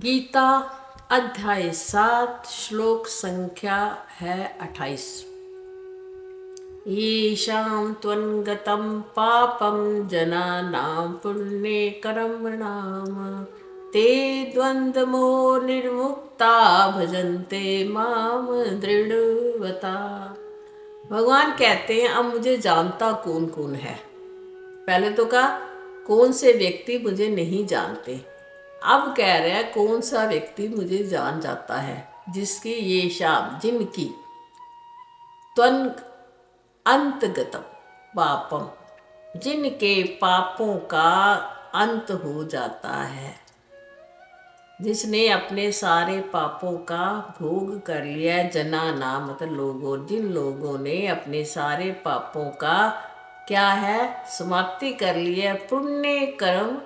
गीता अध्याय 7 श्लोक संख्या है 28। येषां त्वन्गतं पापं जनानां पुण्ये कर्मणां ते द्वन्द्वमोह निर्मुक्ता भजन्ते माम दृढ़वता। भगवान कहते हैं अब मुझे जानता कौन कौन है। पहले तो कहा कौन से व्यक्ति मुझे नहीं जानते, अब कह रहे हैं कौन सा व्यक्ति मुझे जान जाता है, जिसकी ये शाम जिनकी त्वन अंतगतम पापम, जिनके पापों का अंत हो जाता है, जिसने अपने सारे पापों का भोग कर लिया है। जना नाम मतलब लोगों, जिन लोगों ने अपने सारे पापों का क्या है समाप्ति कर लिया। पुण्य कर्म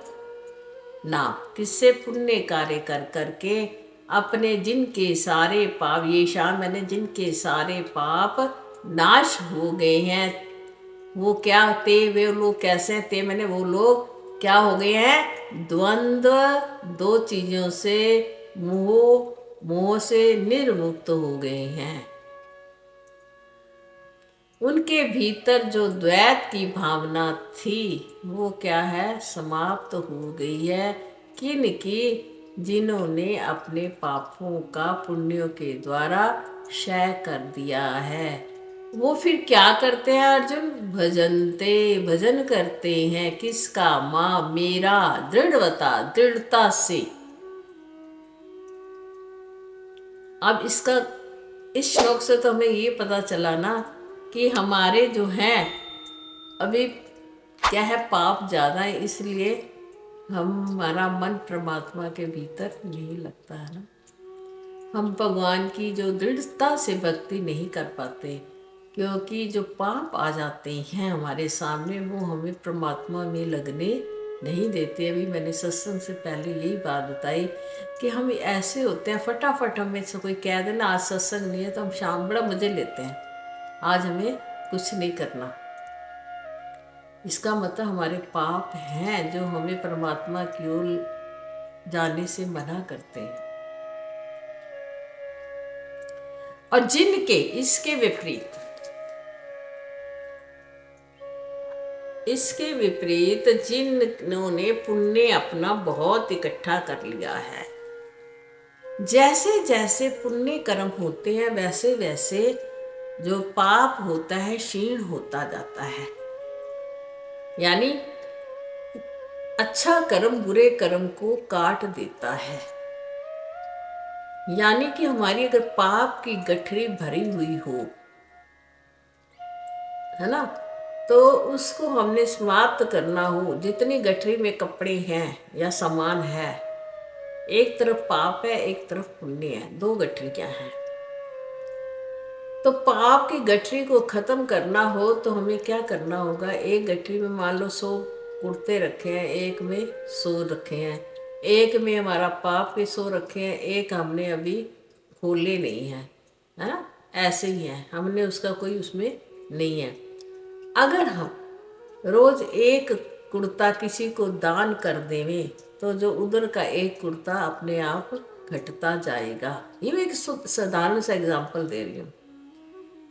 नाम, किससे पुण्य कार्य कर करके अपने जिनके सारे पाप, ये शाम मैंने जिनके सारे पाप नाश हो गए हैं। वो क्या थे, वे लोग कैसे थे, मैंने वो लोग क्या हो गए हैं, द्वंद्व दो चीजों से, मोह से निर्मुक्त हो गए हैं। उनके भीतर जो द्वैत की भावना थी वो क्या है, समाप्त हो गई है। किनकी, जिन्होंने अपने पापों का पुण्यों के द्वारा क्षय कर दिया है। वो फिर क्या करते हैं अर्जुन, भजनते, भजन करते हैं किसका, माँ मेरा, दृढ़वता, दृढ़ता से। अब इसका, इस श्लोक से तो हमें ये पता चला ना कि हमारे जो हैं अभी क्या है, पाप ज़्यादा है, इसलिए हमारा मन परमात्मा के भीतर नहीं लगता है ना। हम भगवान की जो दृढ़ता से भक्ति नहीं कर पाते, क्योंकि जो पाप आ जाते हैं हमारे सामने वो हमें परमात्मा में लगने नहीं देते। अभी मैंने सत्संग से पहले यही बात बताई कि हम ऐसे होते हैं, फटाफट हमें से कोई कह देना आज सत्संग नहीं है तो हम शाम बड़ा मज़े लेते हैं, आज हमें कुछ नहीं करना। इसका मतलब हमारे पाप हैं जो हमें परमात्मा की ओर जाने से मना करते हैं। और जिनके इसके विपरीत जिन्होंने पुण्य अपना बहुत इकट्ठा कर लिया है, जैसे जैसे पुण्य कर्म होते हैं वैसे वैसे जो पाप होता है क्षीण होता जाता है। यानी अच्छा कर्म बुरे कर्म को काट देता है। यानी कि हमारी अगर पाप की गठरी भरी हुई हो, है ना, तो उसको हमने समाप्त करना हो। जितनी गठरी में कपड़े हैं या सामान है, एक तरफ पाप है एक तरफ पुण्य है, दो गठरी क्या है। तो पाप की गठरी को खत्म करना हो तो हमें क्या करना होगा, एक गठरी में मान लो 100 कुर्ते रखे हैं, एक में 100 रखे हैं, एक में हमारा पाप के 100 रखे हैं, एक हमने अभी खोले नहीं है, है ना, ऐसे ही है, हमने उसका कोई उसमें नहीं है। अगर हम रोज एक कुर्ता किसी को दान कर देवें तो जो उधर का एक कुर्ता अपने आप घटता जाएगा। ये मैं एक साधारण सा एग्जाम्पल दे रही हूँ।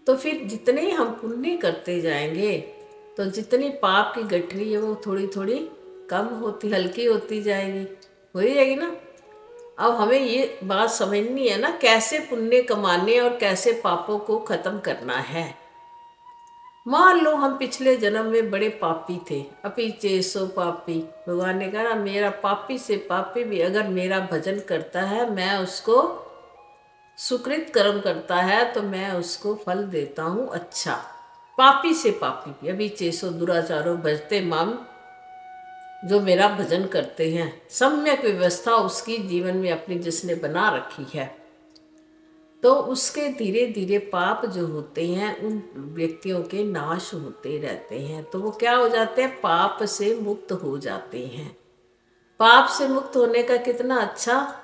तो फिर जितने हम पुण्य करते जाएंगे तो जितनी पाप की गठरी है वो थोड़ी थोड़ी कम होती, हल्की होती जाएगी, हो ही जाएगी ना। अब हमें ये बात समझनी है ना, कैसे पुण्य कमाने और कैसे पापों को खत्म करना है। मान लो हम पिछले जन्म में बड़े पापी थे, अपीचे सो पापी। भगवान ने कहा ना, मेरा पापी से पापी भी अगर मेरा भजन करता है, मैं उसको सुकृत कर्म करता है तो मैं उसको फल देता हूँ अच्छा। पापी से पापी भी, अभी चेसो दुराचारो भजते माम, जो मेरा भजन करते हैं, सम्यक व्यवस्था उसकी जीवन में अपनी जिसने बना रखी है, तो उसके धीरे धीरे पाप जो होते हैं उन व्यक्तियों के नाश होते रहते हैं। तो वो क्या हो जाते हैं, पाप से मुक्त हो जाते हैं। पाप से मुक्त होने का कितना अच्छा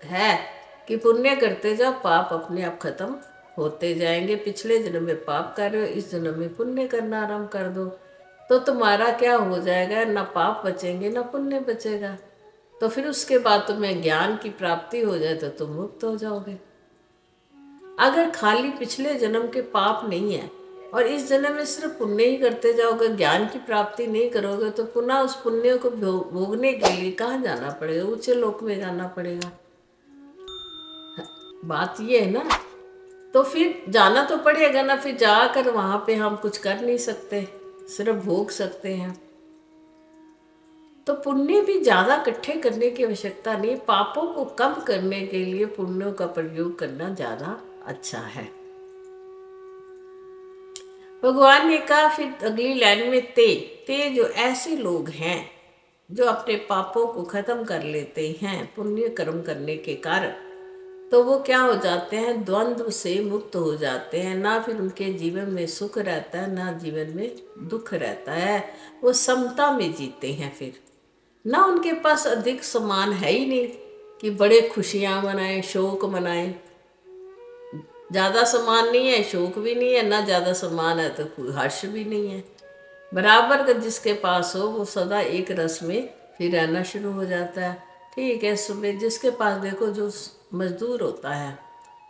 है कि पुण्य करते जाओ, पाप अपने आप खत्म होते जाएंगे। पिछले जन्म में पाप कर रहे हो, इस जन्म में पुण्य करना आरंभ कर दो, तो तुम्हारा क्या हो जाएगा, ना पाप बचेंगे ना पुण्य बचेगा। तो फिर उसके बाद तुम्हें ज्ञान की प्राप्ति हो जाए तो तुम मुक्त हो जाओगे। अगर खाली पिछले जन्म के पाप नहीं है और इस जन्म में सिर्फ पुण्य ही करते जाओगे, ज्ञान की प्राप्ति नहीं करोगे, तो पुनः उस पुण्य को भोगने के लिए कहाँ जाना पड़ेगा? ऊंचे लोक में जाना पड़ेगा। बात ये है ना। तो फिर जाना तो पड़ेगा ना, फिर जाकर वहां पे हम कुछ कर नहीं सकते, सिर्फ भोग सकते हैं। तो पुण्य भी ज्यादा इकट्ठे करने की आवश्यकता नहीं, पापों को कम करने के लिए पुण्यों का प्रयोग करना ज्यादा अच्छा है। भगवान ने कहा फिर अगली लाइन में, ते जो ऐसे लोग हैं जो अपने पापों को खत्म कर लेते हैं पुण्य कर्म करने के कारण, तो वो क्या हो जाते हैं? द्वंद्व से मुक्त हो जाते हैं। ना फिर उनके जीवन में सुख रहता है, ना जीवन में दुख रहता है। वो समता में जीते हैं। फिर ना उनके पास अधिक सामान है ही नहीं कि बड़े खुशियां मनाएं, शोक मनाएं। ज़्यादा सामान नहीं है, शोक भी नहीं है, ना ज़्यादा सामान है तो कोई हर्ष भी नहीं है। बराबर का जिसके पास हो वो सदा एक रस में फिर रहना शुरू हो जाता है। ठीक है, सुबह जिसके पास देखो, जो मजदूर होता है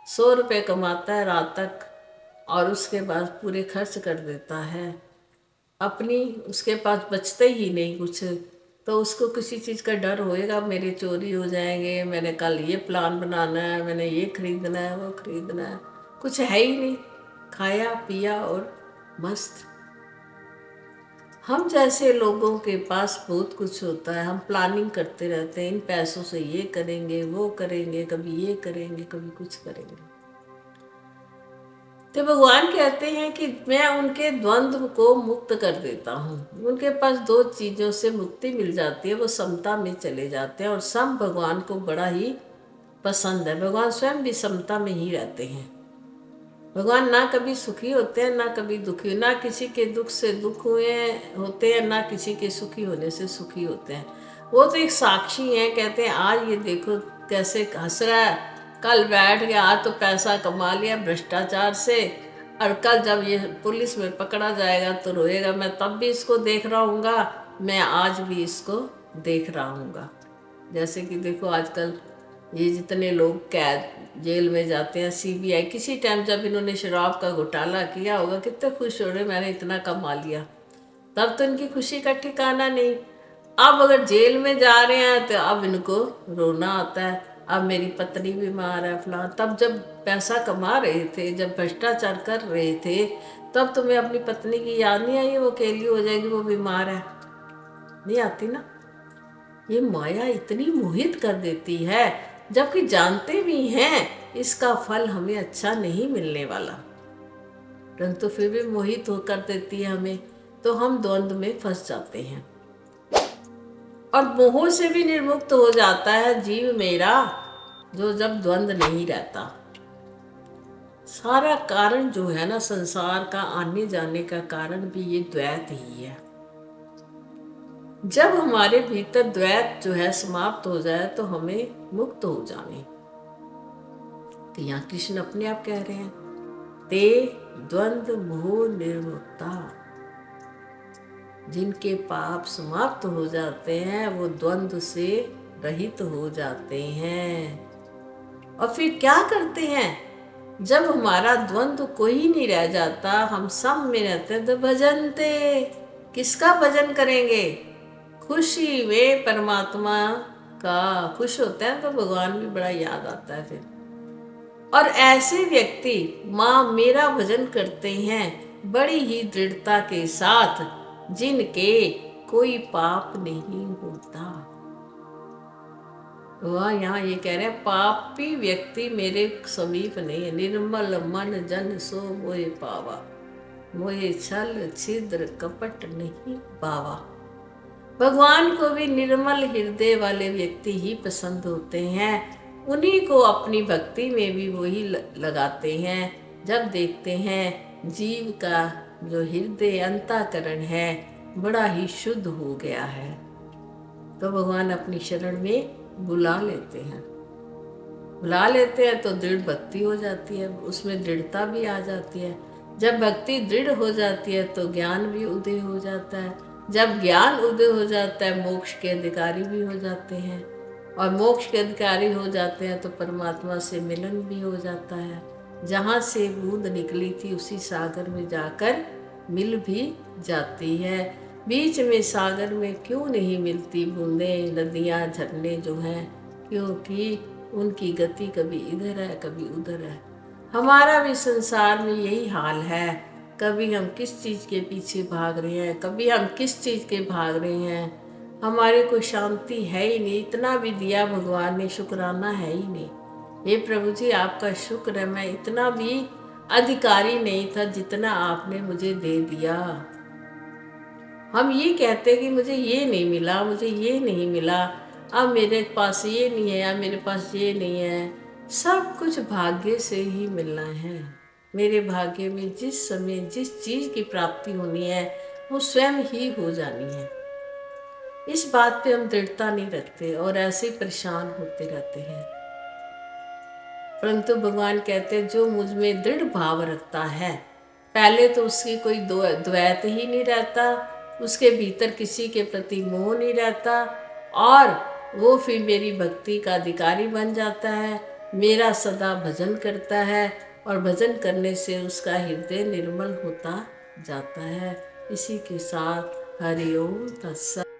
100 रुपये कमाता है रात तक और उसके बाद पूरे खर्च कर देता है अपनी, उसके पास बचते ही नहीं कुछ, तो उसको किसी चीज़ का डर होएगा, मेरे चोरी हो जाएंगे, मैंने कल ये प्लान बनाना है, मैंने ये खरीदना है, वो खरीदना है। कुछ है ही नहीं, खाया पिया और मस्त। हम जैसे लोगों के पास बहुत कुछ होता है, हम प्लानिंग करते रहते हैं, इन पैसों से ये करेंगे, वो करेंगे, कभी ये करेंगे, कभी कुछ करेंगे। तो भगवान कहते हैं कि मैं उनके द्वंद्व को मुक्त कर देता हूँ। उनके पास दो चीज़ों से मुक्ति मिल जाती है, वो समता में चले जाते हैं और सम भगवान को बड़ा ही पसंद है। भगवान स्वयं भी समता में ही रहते हैं। भगवान ना कभी सुखी होते हैं, ना कभी दुखी, ना किसी के दुख से दुख हुए होते हैं, ना किसी के सुखी होने से सुखी होते हैं। वो तो एक साक्षी हैं। कहते हैं आज ये देखो कैसे हंस रहा है, कल बैठ गया, आज तो पैसा कमा लिया भ्रष्टाचार से, और कल जब ये पुलिस में पकड़ा जाएगा तो रोएगा, मैं तब भी इसको देख रहा हूँगा, मैं आज भी इसको देख रहा हूँगा। जैसे कि देखो आजकल ये जितने लोग कैद जेल में जाते हैं, सीबीआई किसी टाइम जब इन्होंने शराब का घोटाला किया होगा कितने खुश हो रहे, मैंने इतना कमा लिया। तब तो इनकी खुशी का ठिकाना नहीं। अब अगर जेल में जा रहे हैं तो अब इनको रोना आता है, अब मेरी पत्नी बीमार है फलां। तब जब पैसा कमा रहे थे, जब भ्रष्टाचार कर रहे थे, तब तुम्हें अपनी पत्नी की याद नहीं आई? वो अकेली हो जाएगी, वो बीमार है, नहीं आती ना। ये माया इतनी मोहित कर देती है, जबकि जानते भी हैं इसका फल हमें अच्छा नहीं मिलने वाला, परंतु फिर भी मोहित होकर देती है हमें, तो हम द्वंद्व में फंस जाते हैं। और मोह से भी निर्मुक्त हो जाता है जीव मेरा, जो जब द्वंद्व नहीं रहता। सारा कारण जो है ना संसार का आने जाने का कारण भी ये द्वैत ही है। जब हमारे भीतर द्वैत जो है समाप्त हो जाए तो हमें मुक्त हो जाने। तो यहाँ कृष्ण अपने आप कह रहे हैं, ते द्वंद्व मोह निर्मुक्ता। जिनके पाप समाप्त हो जाते हैं वो द्वंद्व से रहित हो जाते हैं। और फिर क्या करते हैं? जब हमारा द्वंद्व कोई नहीं रह जाता, हम सब में रहते हैं, तो भजनते। किसका भजन करेंगे? खुशी में परमात्मा का। खुश होते हैं तो भगवान भी बड़ा याद आता है फिर। और ऐसे व्यक्ति माँ मेरा भजन करते हैं बड़ी ही दृढ़ता के साथ, जिनके कोई पाप नहीं होता। वह यहाँ ये कह रहे हैं, पापी व्यक्ति मेरे समीप नहीं है, निर्मल मन जन सो मोहे पावा, मोहे छल छिद्र कपट नहीं पावा। भगवान को भी निर्मल हृदय वाले व्यक्ति ही पसंद होते हैं। उन्हीं को अपनी भक्ति में भी वही लगाते हैं। जब देखते हैं जीव का जो हृदय अंतःकरण है बड़ा ही शुद्ध हो गया है, तो भगवान अपनी शरण में बुला लेते हैं। बुला लेते हैं तो दृढ़ भक्ति हो जाती है, उसमें दृढ़ता भी आ जाती है। जब भक्ति दृढ़ हो जाती है तो ज्ञान भी उदय हो जाता है। जब ज्ञान उदय हो जाता है मोक्ष के अधिकारी भी हो जाते हैं। और मोक्ष के अधिकारी हो जाते हैं तो परमात्मा से मिलन भी हो जाता है। जहाँ से बूंद निकली थी उसी सागर में जाकर मिल भी जाती है। बीच में सागर में क्यों नहीं मिलती बूंदें, नदियाँ, झरने जो हैं, क्योंकि उनकी गति कभी इधर है कभी उधर है। हमारा भी संसार में यही हाल है। कभी हम किस चीज़ के पीछे भाग रहे हैं, कभी हम किस चीज़ के भाग रहे हैं। हमारे को शांति है ही नहीं। इतना भी दिया भगवान ने, शुक्राना है ही नहीं। हे प्रभु जी, आपका शुक्र है, मैं इतना भी अधिकारी नहीं था जितना आपने मुझे दे दिया। हम ये कहते कि मुझे ये नहीं मिला, मुझे ये नहीं मिला, अब मेरे पास ये नहीं है या मेरे पास ये नहीं है। सब कुछ भाग्य से ही मिलना है। मेरे भाग्य में जिस समय जिस चीज़ की प्राप्ति होनी है वो स्वयं ही हो जानी है। इस बात पे हम दृढ़ता नहीं रखते और ऐसे ही परेशान होते रहते हैं। परंतु भगवान कहते हैं जो मुझ में दृढ़ भाव रखता है, पहले तो उसकी कोई द्वैत ही नहीं रहता, उसके भीतर किसी के प्रति मोह नहीं रहता, और वो फिर मेरी भक्ति का अधिकारी बन जाता है, मेरा सदा भजन करता है, और भजन करने से उसका हृदय निर्मल होता जाता है। इसी के साथ हरि ओम तत्सत।